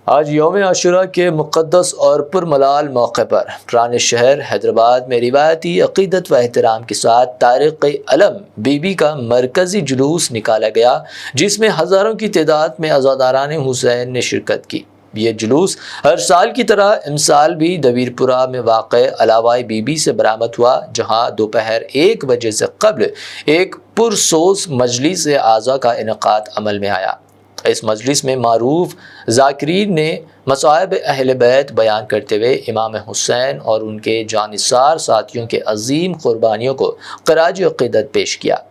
आज यौम आशुरा के मुक़द्दस और पुरमलाल मौके पर पुराने शहर हैदराबाद में रिवायती अक़ीदत व एहतराम के साथ तारिक़-ए-अलम बीबी का मरकज़ी जुलूस निकाला गया, जिसमें हज़ारों की तादाद में अज़ादारान हुसैन ने शिरकत की। ये जुलूस हर साल की तरह इमसाल भी दवीरपुरा में वाक़ अलावाए बीबी से बरामद हुआ, जहाँ दोपहर 1 बजे से कबल एक पुरसोस मजलिस आज़ा का इनेकाद अमल में आया। इस मजलिस में मारूफ ज़ाकिरीन ने मसाइब अहले बैत बयान करते हुए इमाम हुसैन और उनके जानिसार साथियों के अजीम क़ुरबानियों को ख़राज अक़ीदत पेश किया।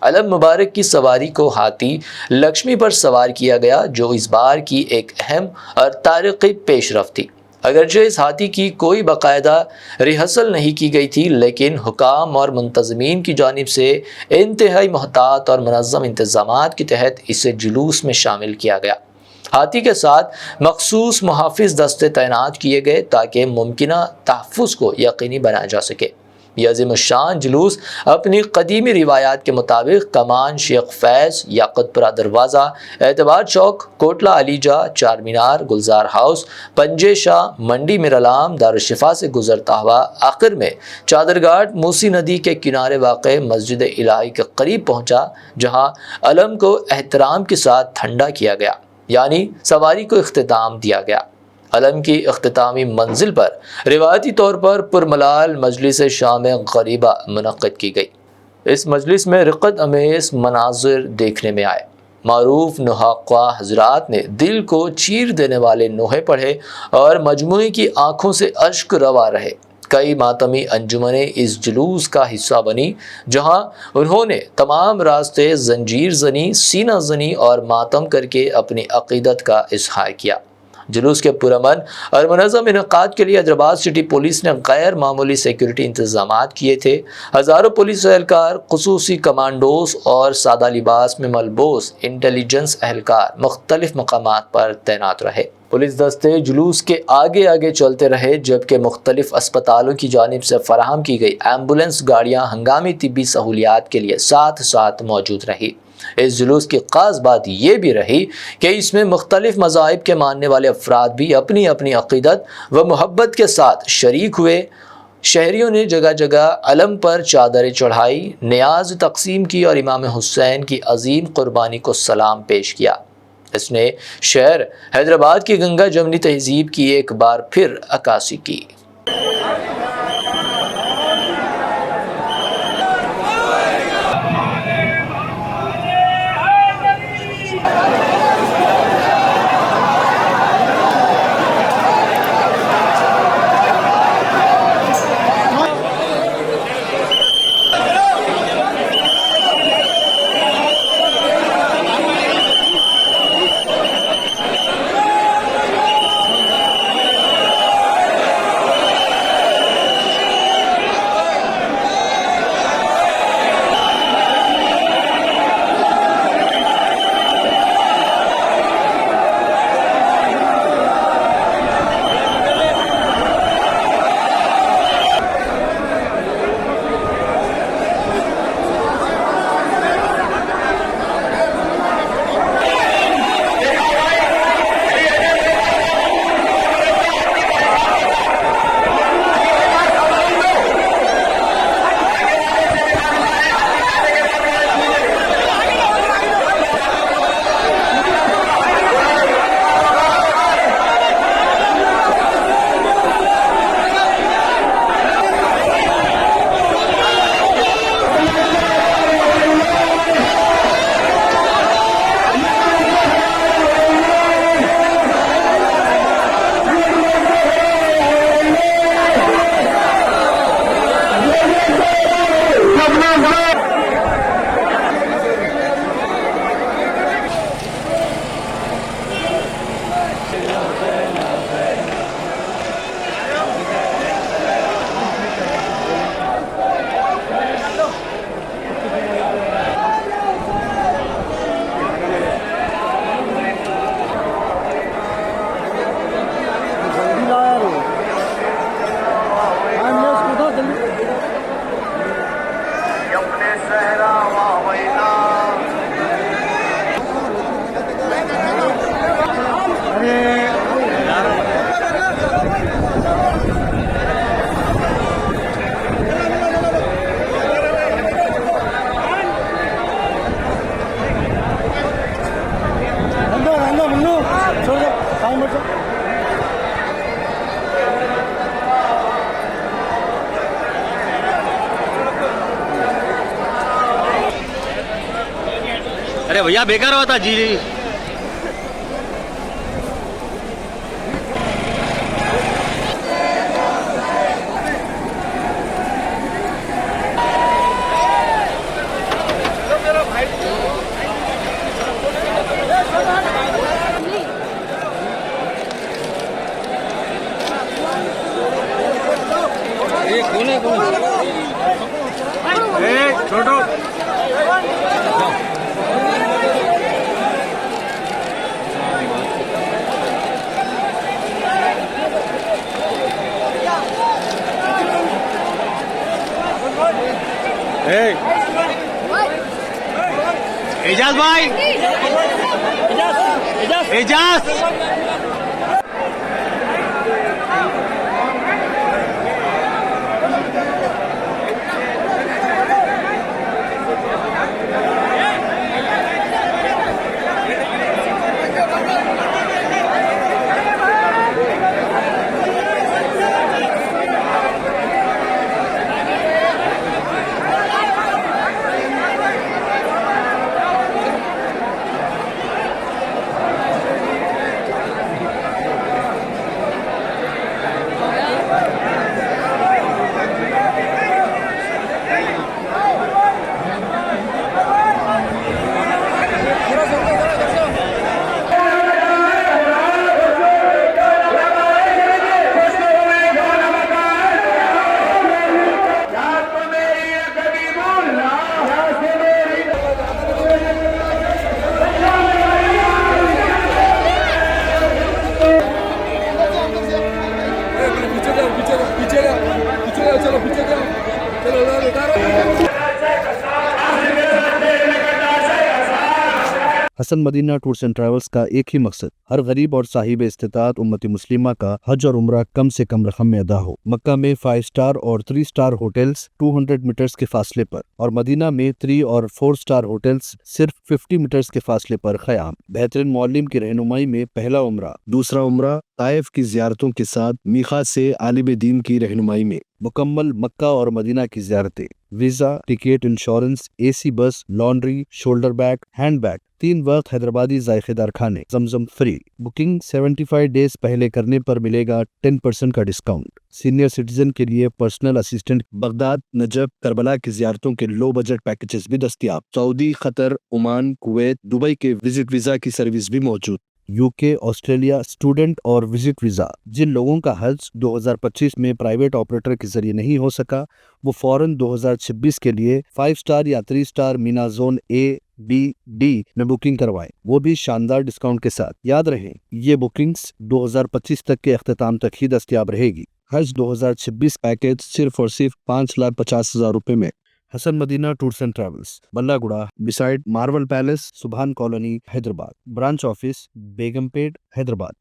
अलम मुबारक की सवारी को हाथी लक्ष्मी पर सवार किया गया, जो इस बार की एक अहम और तारीख़ी पेशरफ़ थी। अगरचे इस हाथी की कोई बाकायदा रिहर्सल नहीं की गई थी, लेकिन हुकाम और मुंतज़मीन की जानिब से इंतहाई मोहतात और मुनज़्ज़म इंतज़ामात के तहत इसे जुलूस में शामिल किया गया। हाथी के साथ मखसूस मुहाफ़िज़ दस्ते तैनात किए गए ताकि मुमकिना तहफ़्फ़ुज़ को यकीनी बनाया जा सके। यह अज़ीमुश्शान जुलूस अपनी कदीमी रिवायात के मुताबिक कमान शेख फैज़, याक़ूतपुरा दरवाज़ा, एतबार चौक, कोटला अलीजा, चार मीनार, गुलजार हाउस, पंजे शाह, मंडी मिरालाम, दारुश्शिफा से गुजरता हुआ आखिर में चादरघाट मूसी नदी के किनारे वाक़ मस्जिद इलाही के करीब पहुँचा, जहाँ अलम को एहतराम के साथ ठंडा किया गया, यानी सवारी को इख्तिताम दिया गया। अलम की इख्तितामी मंजिल पर रिवायती तौर पर पुरमलाल मजलिस शाम गरीबा मुनक़्क़िद की गई। इस मजलिस में रिक़्क़त अमेज़ मनाज़िर देखने में आए। मारूफ नुहाक़्वा हज़रात ने दिल को चीर देने वाले नोहे पढ़े और मजमूए की आँखों से अश्क रवा रहे। कई मातमी अंजुमनें इस जुलूस का हिस्सा बनी, जहाँ उन्होंने तमाम रास्ते जंजीर ज़नी, सीना ज़नी और मातम करके अपनी अक़ीदत का इज़हार किया। जुलूस के पुरअमन और मुनज़्ज़म इनेकाद के लिए हैदराबाद सिटी पुलिस ने गैर मामूली सिक्योरिटी इंतजामात किए थे। हज़ारों पुलिस एहलकार, ख़ुसूसी कमांडोज और सादा लिबास में मलबूस इंटेलिजेंस एहलकार मुख्तलिफ मकामात पर तैनात रहे। पुलिस दस्ते जुलूस के आगे आगे चलते रहे, जबकि मुख्तलिफ अस्पतालों की जानिब से फराहम की गई एम्बुलेंस गाड़ियाँ हंगामी तिब्बी सहूलियात के लिए साथ साथ मौजूद रही। इस जुलूस की ख़ास बात यह भी रही कि इसमें मुख्तलिफ मज़ाहिब के मानने वाले अफराद भी अपनी अपनी अक़ीदत व मोहब्बत के साथ शरीक हुए। शहरियों ने जगह जगह अलम पर चादरें चढ़ाई, नियाज तकसीम की और इमाम हुसैन की अजीम क़ुरबानी को सलाम पेश किया। इसने शहर हैदराबाद की गंगा जमनी तहजीब की एक बार फिर अक्कासी की। अरे भैया बेकार हुआ था जी। छोटो एजाज भाई, Ejaz Hasan Madina tours and travels का एक ही मकसद, हर गरीब और साहिब इस्तिताअत उम्मती मुस्लिमा का हज और उम्रा कम से कम रकम में अदा हो। मक्का में 5 स्टार और 3 स्टार होटल्स 200 मीटर्स के फासले पर और मदीना में 3 और 4 स्टार होटल्स सिर्फ 50 मीटर्स के फासले पर क़याम। बेहतरीन मौलिम की रहनुमाई में पहला उम्रा, दूसरा उम्रा ताइफ की ज़ियारतों के साथ मीक़ात से आलिम दीन की रहनुमाई में मुकम्मल मक्का और मदीना की ज़ियारतें, वीज़ा, टिकट, इंश्योरेंस, AC बस, laundry, shoulder bag, hand bag, 3 वक्त हैदराबादी जायकेदार खाने, जमजम फ्री। बुकिंग 75 डेज पहले करने पर मिलेगा 10% का डिस्काउंट। सीनियर सिटीजन के लिए personal assistant, Baghdad, Najaf, Karbala की ज़ियारतों के लो बजट पैकेजेस भी दस्तियाब। Saudi, Qatar, Oman, Kuwait, Dubai के विजिट वीज़ा की सर्विस भी मौजूद। UK, ऑस्ट्रेलिया स्टूडेंट और विजिट वीज़ा। जिन लोगों का हज 2025 में प्राइवेट ऑपरेटर के जरिए नहीं हो सका, वो फौरन 2026 के लिए 5 स्टार या 3 star Meena zone A, B, D में बुकिंग करवाएं, वो भी शानदार डिस्काउंट के साथ। याद रहे, ये बुकिंग्स 2025 तक के अख्ताम तक ही दस्तियाब रहेगी। हज 2026 पैकेज सिर्फ और सिर्फ 5,50,000 रुपए में। Hasan Madina tours and travels, Ballaguda, beside marvel palace, Subhan colony, Hyderabad. Branch office Begumpet, Hyderabad.